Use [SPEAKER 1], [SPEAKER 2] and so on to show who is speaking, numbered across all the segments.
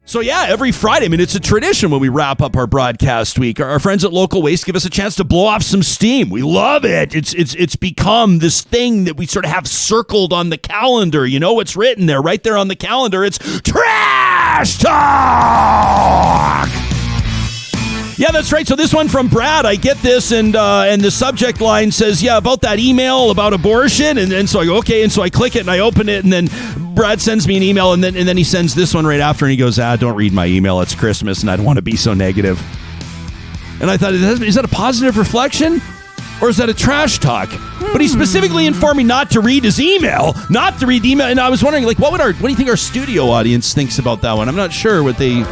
[SPEAKER 1] So yeah, every Friday, it's a tradition when we wrap up our broadcast week. Our friends at Local Waste give us a chance to blow off some steam. We love it. It's become this thing that we sort of have circled on the calendar. You know what's written there, right there on the calendar. It's Trash Talk! Yeah, that's right. So this one from Brad, I get this, and the subject line says, yeah, about that email about abortion, and so I go, okay, and so I click it, and I open it, and then Brad sends me an email, and then he sends this one right after, and he goes, don't read my email, it's Christmas, and I don't want to be so negative. And I thought, is that a positive reflection? Or is that a trash talk? But he specifically informed me not to read his email, not to read the email, and I was wondering, like, what do you think our studio audience thinks about that one? I'm not sure what they...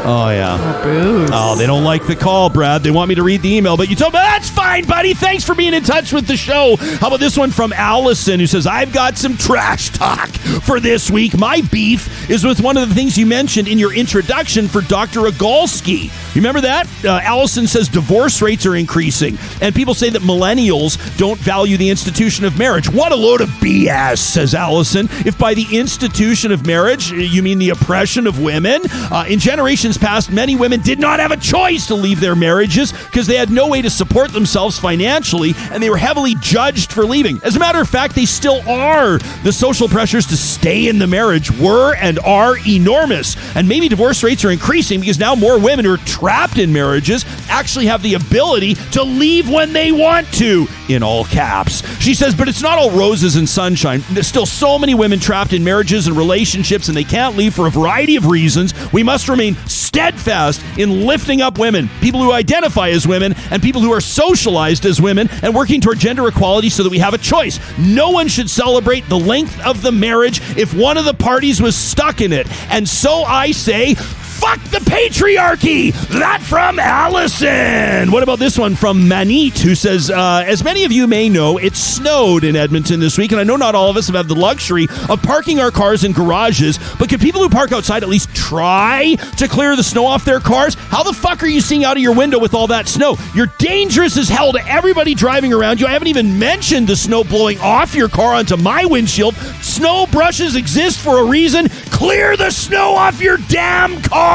[SPEAKER 1] Oh, yeah.
[SPEAKER 2] Oh, booze.
[SPEAKER 1] Oh, they don't like the call, Brad. They want me to read the email, but you told me, that's fine, buddy. Thanks for being in touch with the show. How about this one from Allison, who says, I've got some trash talk for this week. My beef is with one of the things you mentioned in your introduction for Dr. Ogalski. You remember that? Allison says divorce rates are increasing, and people say that millennials don't value the institution of marriage. What a load of BS, says Allison. If by the institution of marriage, you mean the oppression of women, in generations past, many women did not have a choice to leave their marriages because they had no way to support themselves financially, and they were heavily judged for leaving. As a matter of fact, they still are. The social pressures to stay in the marriage were and are enormous, and maybe divorce rates are increasing because now more women who are trapped in marriages actually have the ability to leave when they want to, in all caps. She says, but it's not all roses and sunshine. There's still so many women trapped in marriages and relationships, and they can't leave for a variety of reasons. We must remain steadfast in lifting up women, people who identify as women, and people who are socialized as women, and working toward gender equality so that we have a choice. No one should celebrate the length of the marriage if one of the parties was stuck in it. And so I say, fuck the patriarchy! That from Allison! What about this one from Manito, who says, as many of you may know, it snowed in Edmonton this week, and I know not all of us have had the luxury of parking our cars in garages, but can people who park outside at least try to clear the snow off their cars? How the fuck are you seeing out of your window with all that snow? You're dangerous as hell to everybody driving around you. I haven't even mentioned the snow blowing off your car onto my windshield. Snow brushes exist for a reason. Clear the snow off your damn car!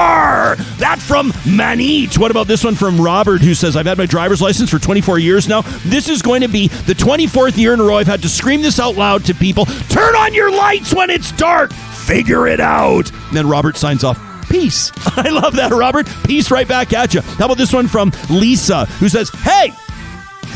[SPEAKER 1] That from Manit. What about this one from Robert, who says, I've had my driver's license for 24 years now. This is going to be the 24th year in a row I've had to scream this out loud to people. Turn on your lights when it's dark. Figure it out. And then Robert signs off. Peace. I love that, Robert. Peace right back at you. How about this one from Lisa, who says, hey,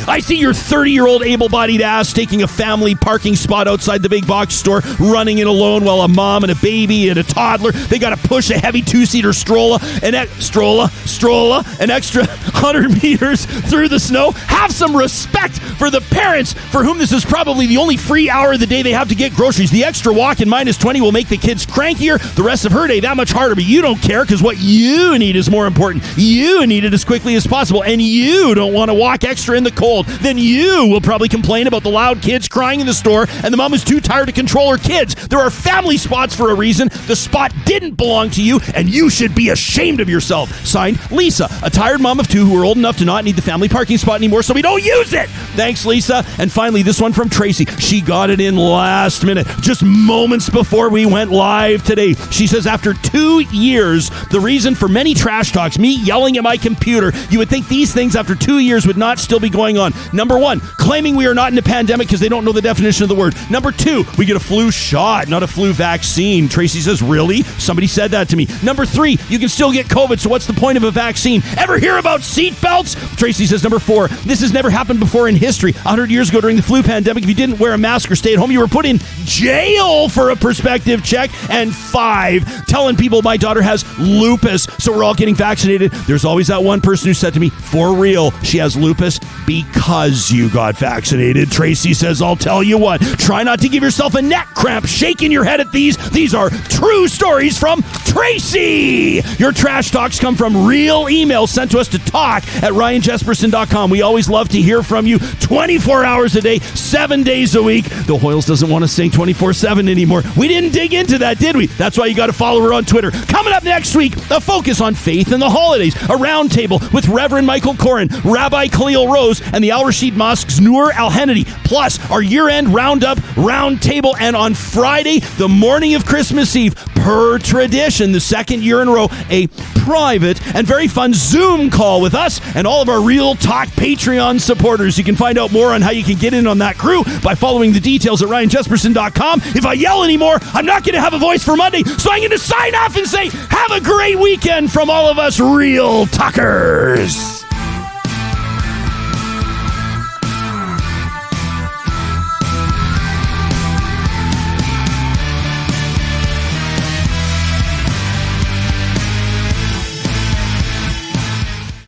[SPEAKER 1] I see your 30-year-old able-bodied ass taking a family parking spot outside the big box store, running in alone while a mom and a baby and a toddler, they got to push a heavy two-seater stroller, an extra 100 meters through the snow. Have some respect for the parents for whom this is probably the only free hour of the day they have to get groceries. The extra walk in -20 will make the kids crankier, the rest of her day that much harder, but you don't care because what you need is more important. You need it as quickly as possible, and you don't want to walk extra in the cold. Then you will probably complain about the loud kids crying in the store and the mom is too tired to control her kids. There are family spots for a reason. The spot didn't belong to you, and you should be ashamed of yourself. Signed, Lisa, a tired mom of two who are old enough to not need the family parking spot anymore, so we don't use it. Thanks, Lisa. And finally, this one from Tracy. She got it in last minute, just moments before we went live today. She says, after 2 years, the reason for many trash talks, me yelling at my computer, you would think these things after 2 years would not still be going on. Number one, claiming we are not in a pandemic because they don't know the definition of the word. Number two, we get a flu shot, not a flu vaccine. Tracy says, really? Somebody said that to me. Number three, you can still get COVID, so what's the point of a vaccine? Ever hear about seat belts? Tracy says, number four, this has never happened before in history. 100 years ago during the flu pandemic, if you didn't wear a mask or stay at home, you were put in jail for a perspective check. And five, telling people my daughter has lupus, so we're all getting vaccinated. There's always that one person who said to me, for real, she has lupus because you got vaccinated. Tracy says, I'll tell you what, try not to give yourself a neck cramp shaking your head at these. These are true stories from Tracy. Your trash talks come from real emails sent to us to talk@ryanjesperson.com. We always love to hear from you 24 hours a day, 7 days a week. The Hoyles doesn't want to sing 24/7 anymore. We didn't dig into that, did we? That's why you got to follow her on Twitter. Coming up next week, a focus on faith and the holidays, a roundtable with Reverend Michael Koren, Rabbi Khalil Rose, and the Al Rashid Mosque's Noor Al Hannadi, plus our year-end roundup, round table, and on Friday, the morning of Christmas Eve, per tradition, the second year in a row, a private and very fun Zoom call with us and all of our Real Talk Patreon supporters. You can find out more on how you can get in on that crew by following the details at ryanjesperson.com. If I yell anymore, I'm not going to have a voice for Monday, so I'm going to sign off and say, have a great weekend from all of us Real Talkers.